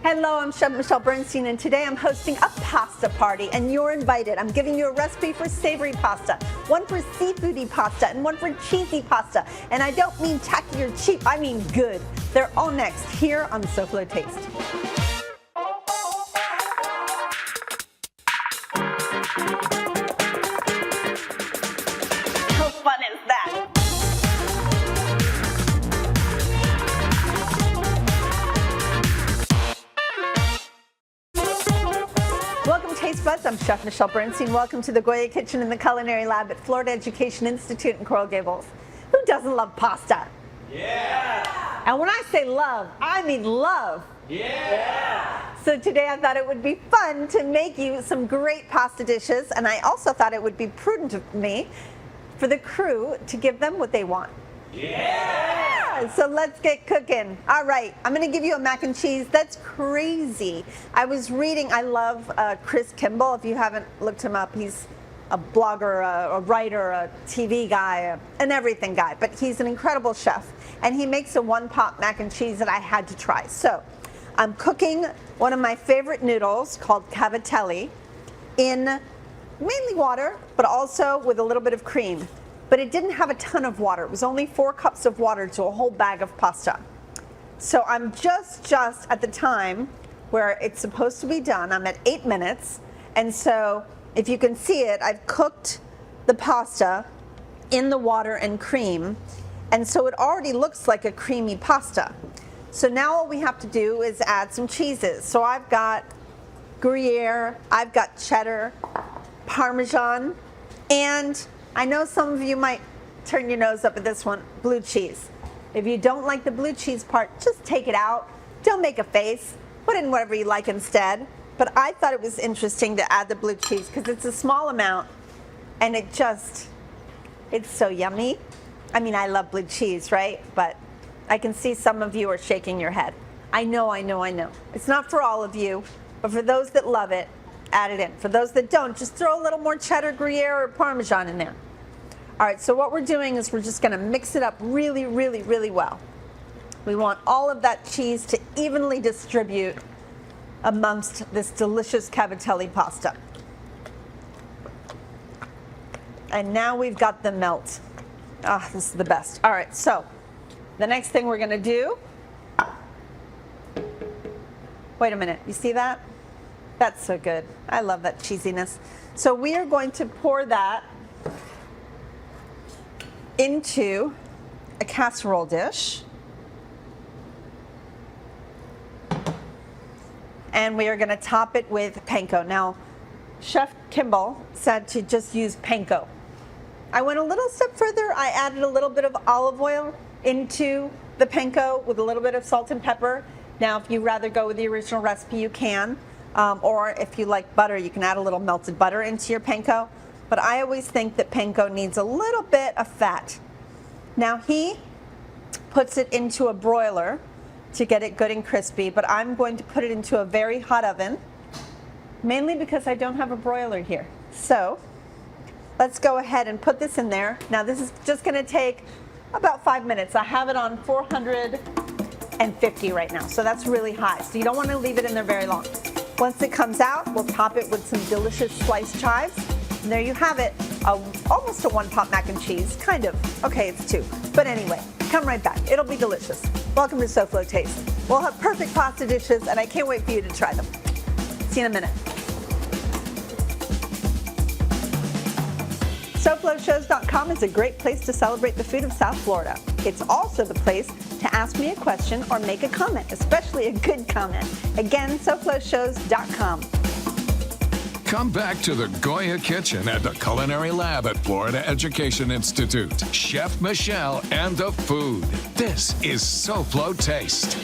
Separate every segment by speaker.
Speaker 1: Hello, I'm Chef Michelle Bernstein, and today I'm hosting a pasta party, and you're invited. I'm giving you a recipe for savory pasta, one for seafoody pasta, and one for cheesy pasta. And I don't mean tacky or cheap, I mean good. They're all next here on SoFlo Taste. How fun is that? Welcome Taste Buds, I'm Chef Michelle Bernstein. Welcome to the Goya Kitchen in the Culinary Lab at Florida Education Institute in Coral Gables. Who doesn't love pasta? Yeah! And when I say love, I mean love. Yeah! So today I thought it would be fun to make you some great pasta dishes, and I also thought it would be prudent of me for the crew to give them what they want. Yeah! So let's get cooking. All right, I'm gonna give you a mac and cheese. That's crazy. I was reading, I love Chris Kimball. If you haven't looked him up, he's a blogger, a writer, a TV guy, an everything guy, but he's an incredible chef. And he makes a one-pot mac and cheese that I had to try. So I'm cooking one of my favorite noodles called cavatelli in mainly water, but also with a little bit of cream. But it didn't have a ton of water. It was only 4 cups of water to a whole bag of pasta. So I'm just at the time where it's supposed to be done. I'm at 8 minutes. And so if you can see it, I've cooked the pasta in the water and cream. And so it already looks like a creamy pasta. So now all we have to do is add some cheeses. So I've got Gruyere, I've got cheddar, Parmesan, and I know some of you might turn your nose up at this one, blue cheese. If you don't like the blue cheese part, just take it out. Don't make a face. Put in whatever you like instead. But I thought it was interesting to add the blue cheese because it's a small amount and it's so yummy. I mean, I love blue cheese, right? But I can see some of you are shaking your head. I know. It's not for all of you, but for those that love it, add it in. For those that don't, just throw a little more cheddar, Gruyere, or Parmesan in there. All right, so what we're doing is we're just gonna mix it up really, really, really well. We want all of that cheese to evenly distribute amongst this delicious cavatelli pasta. And now we've got the melt. Ah, this is the best. All right, so the next thing we're gonna do, wait a minute, you see that? That's so good. I love that cheesiness. So we are going to pour that into a casserole dish. And we are going to top it with panko. Now, Chef Kimball said to just use panko. I went a little step further. I added a little bit of olive oil into the panko with a little bit of salt and pepper. Now, if you rather go with the original recipe, you can. Or if you like butter, you can add a little melted butter into your panko. But I always think that panko needs a little bit of fat. Now he puts it into a broiler to get it good and crispy, but I'm going to put it into a very hot oven, mainly because I don't have a broiler here. So let's go ahead and put this in there. Now this is just gonna take about 5 minutes. I have it on 450 right now, so that's really high. So you don't wanna leave it in there very long. Once it comes out, we'll top it with some delicious sliced chives. And there you have it, almost a one-pot mac and cheese, kind of. Okay, it's 2. But anyway, come right back. It'll be delicious. Welcome to SoFlo Taste. We'll have perfect pasta dishes, and I can't wait for you to try them. See you in a minute. SoFloShows.com is a great place to celebrate the food of South Florida. It's also the place to ask me a question or make a comment, especially a good comment. Again, SoFloShows.com.
Speaker 2: Come back to the Goya Kitchen at the Culinary Lab at Florida Education Institute. Chef Michelle and the food. This is SoFlo Taste.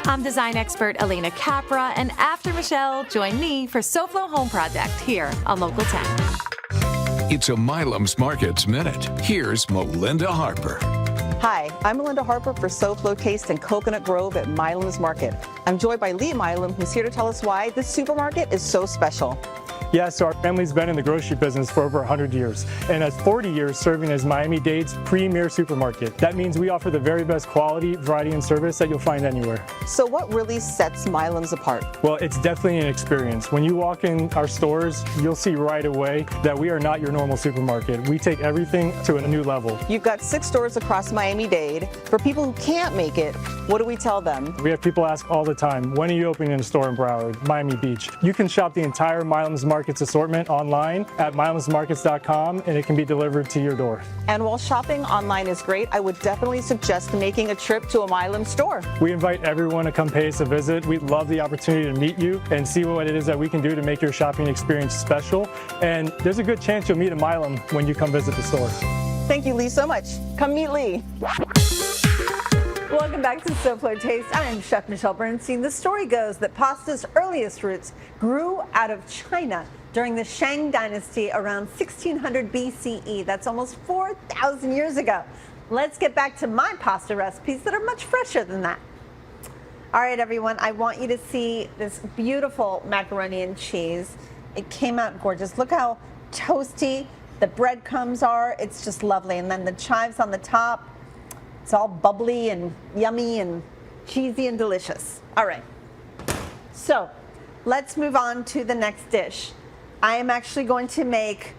Speaker 3: I'm design expert Elena Capra, and after Michelle, join me for SoFlo Home Project here on Local 10.
Speaker 2: It's a Milam's Markets Minute. Here's Melinda Harper.
Speaker 4: Hi, I'm Melinda Harper for SoFlo Taste in Coconut Grove at Milam's Market. I'm joined by Lee Milam, who's here to tell us why this supermarket is so special.
Speaker 5: Yeah, so our family's been in the grocery business for over 100 years and has 40 years serving as Miami-Dade's premier supermarket. That means we offer the very best quality, variety, and service that you'll find anywhere.
Speaker 4: So what really sets Milam's apart?
Speaker 5: Well, it's definitely an experience. When you walk in our stores, you'll see right away that we are not your normal supermarket. We take everything to a new level.
Speaker 4: You've got 6 stores across Miami-Dade. For people who can't make it, what do we tell them?
Speaker 5: We have people ask all the time, when are you opening a store in Broward, Miami Beach? You can shop the entire Milam's Markets assortment online at milamsmarkets.com, and it can be delivered to your door.
Speaker 4: And while shopping online is great, I would definitely suggest making a trip to a Milam store.
Speaker 5: We invite everyone to come pay us a visit. We'd love the opportunity to meet you and see what it is that we can do to make your shopping experience special. And there's a good chance you'll meet a Milam when you come visit the store.
Speaker 4: Thank you, Lee, so much. Come meet Lee.
Speaker 1: Welcome back to SoFlo Taste. I'm Chef Michelle Bernstein. The story goes that pasta's earliest roots grew out of China during the Shang Dynasty around 1600 BCE. That's almost 4,000 years ago. Let's get back to my pasta recipes that are much fresher than that. All right, everyone, I want you to see this beautiful macaroni and cheese. It came out gorgeous. Look how toasty the breadcrumbs are. It's just lovely. And then the chives on the top. It's all bubbly and yummy and cheesy and delicious. All right, so let's move on to the next dish. I am actually going to make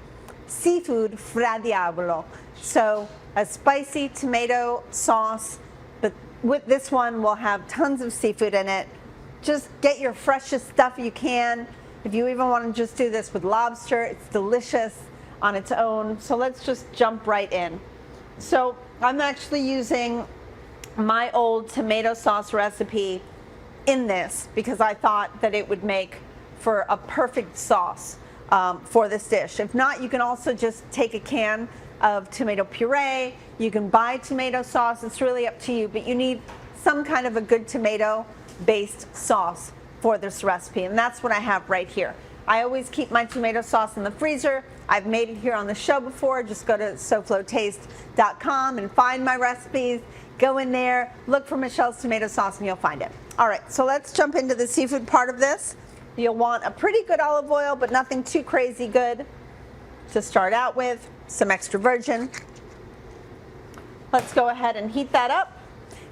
Speaker 1: seafood Fra Diavolo. So a spicy tomato sauce, but with this one we'll have tons of seafood in it. Just get your freshest stuff you can. If you even want to just do this with lobster, it's delicious on its own. So let's just jump right in. So I'm actually using my old tomato sauce recipe in this because I thought that it would make for a perfect sauce for this dish. If not, you can also just take a can of tomato puree. You can buy tomato sauce. It's really up to you, but you need some kind of a good tomato-based sauce for this recipe, and that's what I have right here. I always keep my tomato sauce in the freezer. I've made it here on the show before. Just go to SoFloTaste.com and find my recipes. Go in there, look for Michelle's tomato sauce, and you'll find it. All right, so let's jump into the seafood part of this. You'll want a pretty good olive oil, but nothing too crazy good to start out with. Some extra virgin. Let's go ahead and heat that up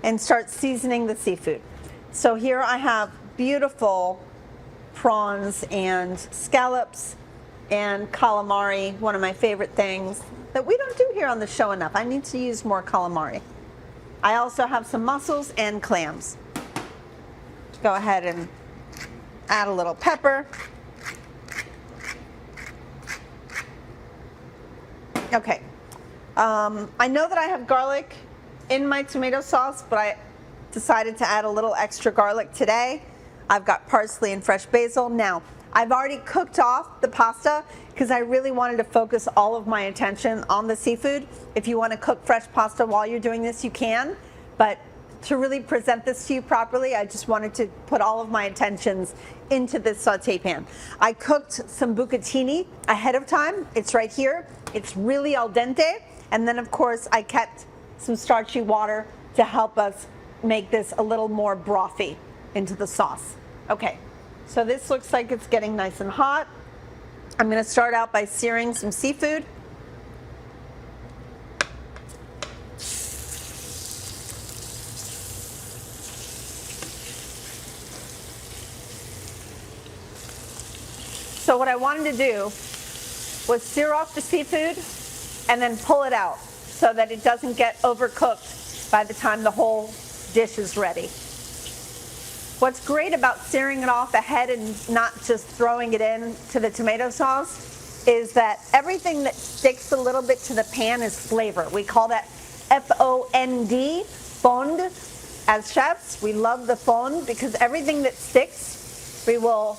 Speaker 1: and start seasoning the seafood. So here I have beautiful prawns and scallops and calamari, one of my favorite things that we don't do here on the show enough. I need to use more calamari. I also have some mussels and clams. Go ahead and add a little pepper. Okay. I know that I have garlic in my tomato sauce, but I decided to add a little extra garlic today. I've got parsley and fresh basil. Now, I've already cooked off the pasta because I really wanted to focus all of my attention on the seafood. If you want to cook fresh pasta while you're doing this, you can. But to really present this to you properly, I just wanted to put all of my attentions into this saute pan. I cooked some bucatini ahead of time. It's right here. It's really al dente. And then, of course, I kept some starchy water to help us make this a little more brothy into the sauce. Okay, so this looks like it's getting nice and hot. I'm going to start out by searing some seafood. So what I wanted to do was sear off the seafood and then pull it out so that it doesn't get overcooked by the time the whole dish is ready. What's great about searing it off ahead and not just throwing it in to the tomato sauce is that everything that sticks a little bit to the pan is flavor. We call that F-O-N-D, fond. As chefs, we love the fond because everything that sticks, we will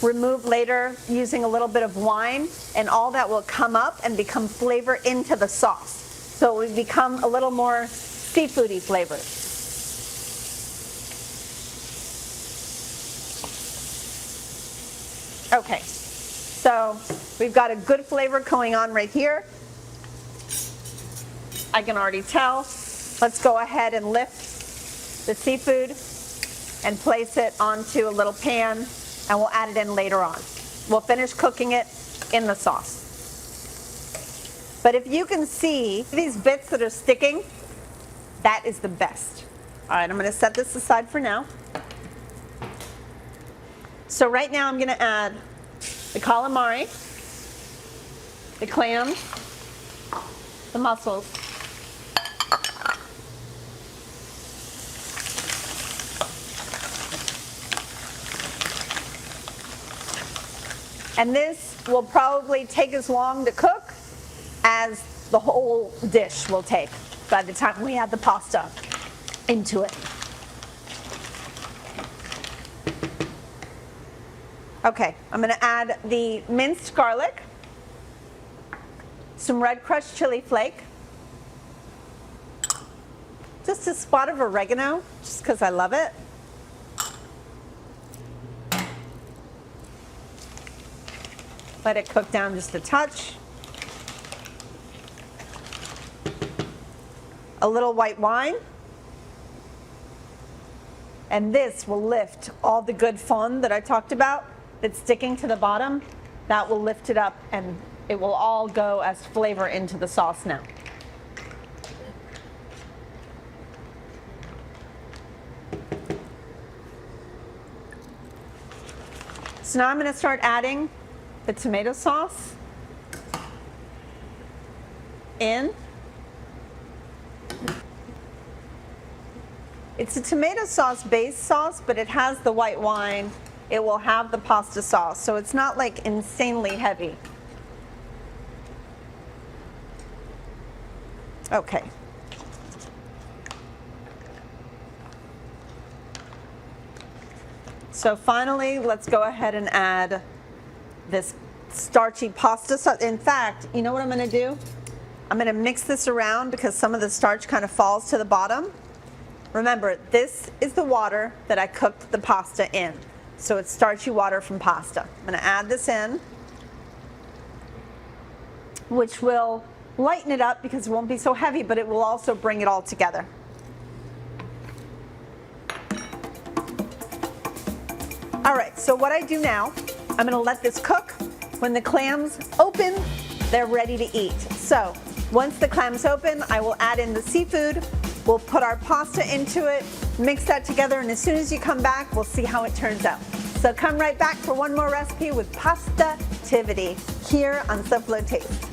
Speaker 1: remove later using a little bit of wine, and all that will come up and become flavor into the sauce. So it will become a little more seafoody flavored. Okay, So we've got a good flavor going on right here. I can already tell. Let's go ahead and lift the seafood and place it onto a little pan, and we'll add it in later on. We'll finish cooking it in the sauce. But if you can see these bits that are sticking, that is the best. All right, I'm gonna set this aside for now. So right now I'm gonna add the calamari, the clams, the mussels, and this will probably take as long to cook as the whole dish will take by the time we add the pasta into it. Okay, I'm gonna add the minced garlic, some red crushed chili flake, just a spot of oregano, just because I love it. Let it cook down just a touch. A little white wine. And this will lift all the good fond that I talked about that's sticking to the bottom. That will lift it up and it will all go as flavor into the sauce now. So now I'm going to start adding the tomato sauce in. It's a tomato sauce based sauce, but it has the white wine. It will have the pasta sauce, so it's not like insanely heavy. Okay. So finally, let's go ahead and add this starchy pasta sauce. In fact, you know what I'm going to do? I'm going to mix this around because some of the starch kind of falls to the bottom. Remember, this is the water that I cooked the pasta in. So it's starchy water from pasta. I'm going to add this in, which will lighten it up because it won't be so heavy, but it will also bring it all together. All right, so what I do now, I'm going to let this cook. When the clams open, they're ready to eat. So once the clams open, I will add in the seafood. We'll put our pasta into it, mix that together, and as soon as you come back, we'll see how it turns out. So come right back for one more recipe with Pasta-tivity here on SoFlo Taste.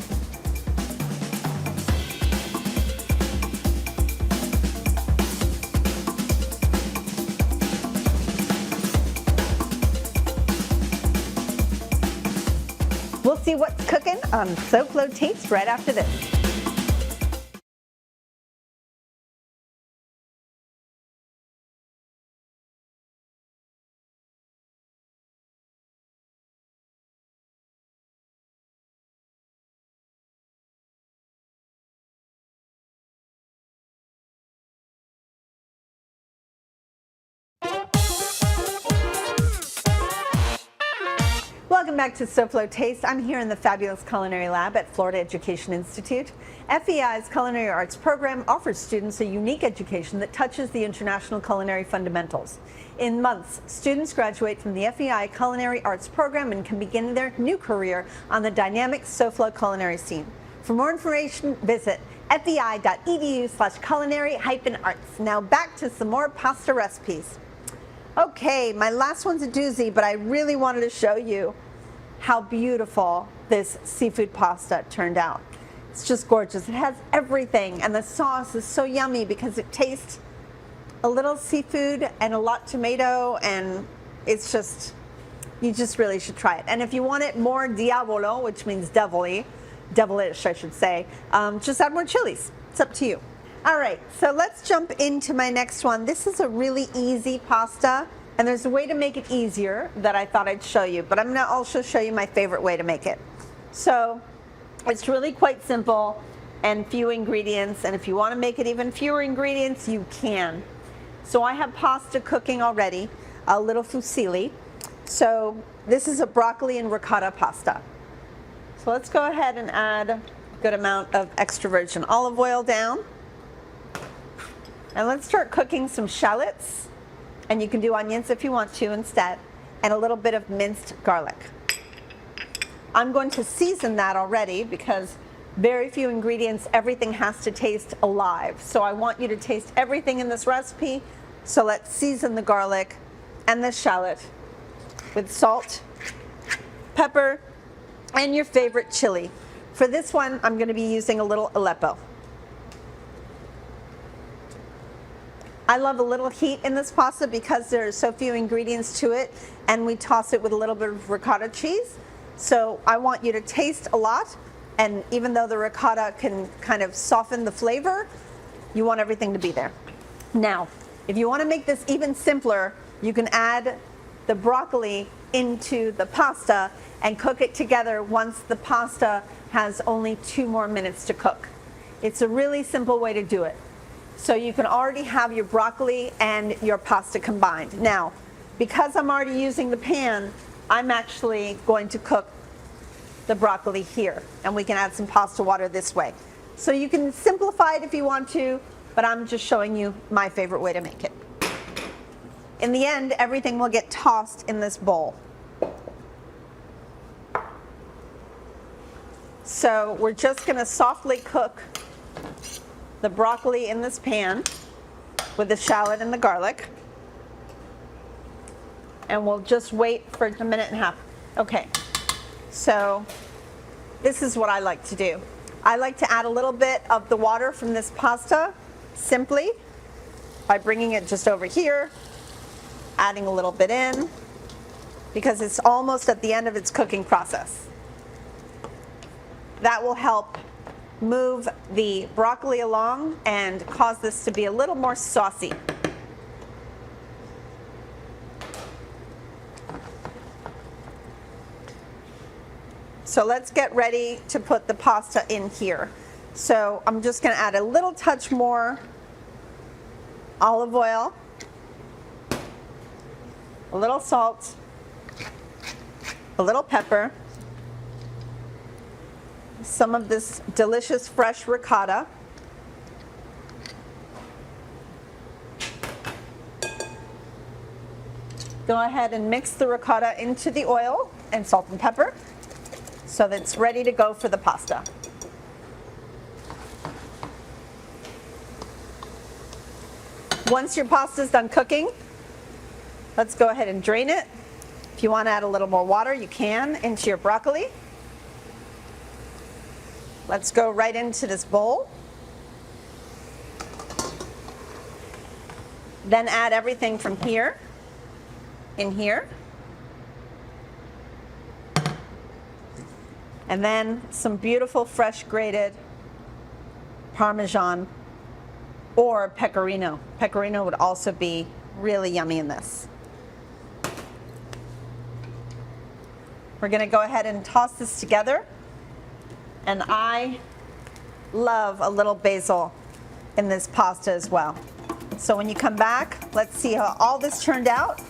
Speaker 1: We'll see what's cooking on SoFlo Taste right after this. Welcome back to SoFlo Taste. I'm here in the fabulous Culinary Lab at Florida Education Institute. FEI's Culinary Arts program offers students a unique education that touches the international culinary fundamentals. In months, students graduate from the FEI Culinary Arts program and can begin their new career on the dynamic SoFlo culinary scene. For more information, visit fei.edu/culinary-arts. Now back to some more pasta recipes. Okay, my last one's a doozy, but I really wanted to show you how beautiful this seafood pasta turned out. It's just gorgeous. It has everything, and the sauce is so yummy because it tastes a little seafood and a lot tomato, and it's just, you just really should try it. And if you want it more diavolo, which means devilish, I should say, just add more chilies. It's up to you. All right, so let's jump into my next one. This is a really easy pasta, and there's a way to make it easier that I thought I'd show you, but I'm gonna also show you my favorite way to make it. So it's really quite simple and few ingredients, and if you wanna make it even fewer ingredients, you can. So I have pasta cooking already, a little fusilli. So this is a broccoli and ricotta pasta. So let's go ahead and add a good amount of extra virgin olive oil down. And let's start cooking some shallots. And you can do onions if you want to instead. And a little bit of minced garlic. I'm going to season that already because very few ingredients, everything has to taste alive. So I want you to taste everything in this recipe. So let's season the garlic and the shallot with salt, pepper, and your favorite chili. For this one, I'm going to be using a little Aleppo. I love a little heat in this pasta because there are so few ingredients to it, and we toss it with a little bit of ricotta cheese. So I want you to taste a lot, and even though the ricotta can kind of soften the flavor, you want everything to be there. Now, if you want to make this even simpler, you can add the broccoli into the pasta and cook it together once the pasta has only 2 more minutes to cook. It's a really simple way to do it. So you can already have your broccoli and your pasta combined. Now, because I'm already using the pan, I'm actually going to cook the broccoli here, and we can add some pasta water this way. So you can simplify it if you want to, but I'm just showing you my favorite way to make it. In the end, everything will get tossed in this bowl. So we're just going to softly cook the broccoli in this pan with the shallot and the garlic. And we'll just wait for 1.5 minutes. Okay, so this is what I like to do. I like to add a little bit of the water from this pasta simply by bringing it just over here, adding a little bit in, because it's almost at the end of its cooking process. That will help move the broccoli along and cause this to be a little more saucy. So let's get ready to put the pasta in here. So I'm just going to add a little touch more olive oil, a little salt, a little pepper, some of this delicious fresh ricotta, go ahead and mix the ricotta into the oil and salt and pepper so that it's ready to go for the pasta. Once your pasta is done cooking, let's go ahead and drain it. If you want to add a little more water, you can into your broccoli. Let's go right into this bowl. Then add everything from here, in here. And then some beautiful fresh grated Parmesan or pecorino. Pecorino would also be really yummy in this. We're going to go ahead and toss this together. And I love a little basil in this pasta as well. So when you come back, let's see how all this turned out.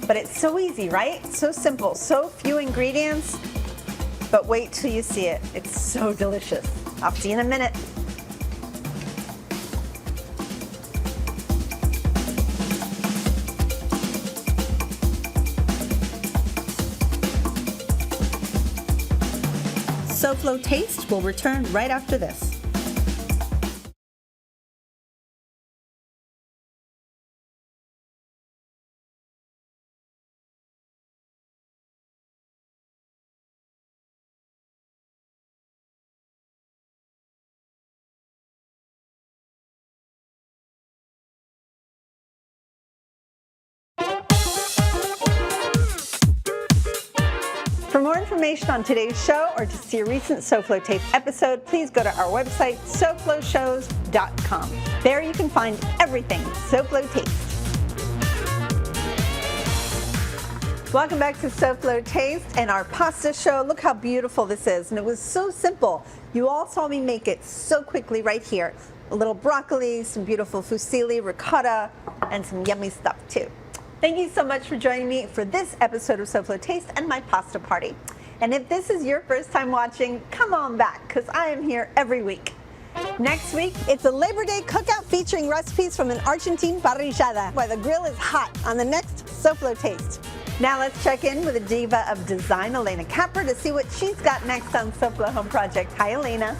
Speaker 1: But it's so easy, right? So simple, so few ingredients. But wait till you see it. It's so delicious. I'll see you in a minute. SoFlo Taste will return right after this. For more information on today's show or to see a recent SoFlo Taste episode, please go to our website, SoFloShows.com. There you can find everything SoFlo Taste. Welcome back to SoFlo Taste and our pasta show. Look how beautiful this is. And it was so simple. You all saw me make it so quickly right here. A little broccoli, some beautiful fusilli, ricotta, and some yummy stuff too. Thank you so much for joining me for this episode of SoFlo Taste and my pasta party. And if this is your first time watching, come on back, because I am here every week. Next week, it's a Labor Day cookout featuring recipes from an Argentine parrillada, while the grill is hot on the next SoFlo Taste. Now let's check in with a diva of design, Elena Capra, to see what she's got next on SoFlo Home Project. Hi, Elena.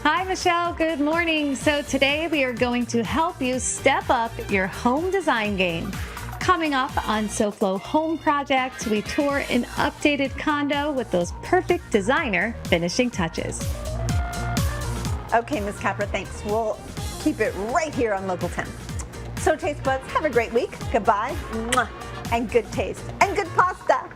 Speaker 3: Hi, Michelle. Good morning. So today we are going to help you step up your home design game. Coming up on SoFlo Home Project, we tour an updated condo with those perfect designer finishing touches.
Speaker 1: Okay, Ms. Capra, thanks. We'll keep it right here on Local 10. So, Taste Buds, have a great week. Goodbye. Mwah. And good taste. And good pasta.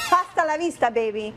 Speaker 1: Pasta la vista, baby.